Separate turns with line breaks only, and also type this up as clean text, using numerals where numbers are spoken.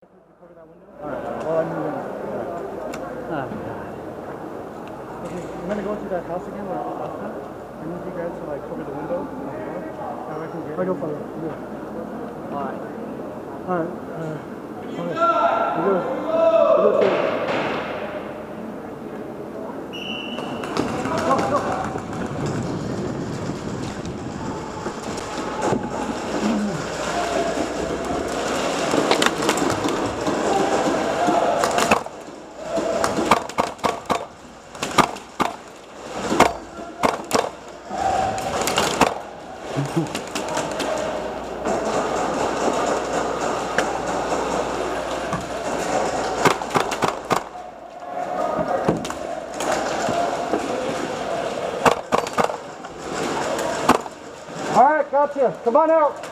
Cover that window?
Alright, well, I'm moving.
Okay, I'm gonna go into that house again where I was last time. I need you guys to like cover the window. Now I can get.
I go for it. Yeah.
Alright.
Alright. Okay. You go straight. All right, gotcha. Come on out.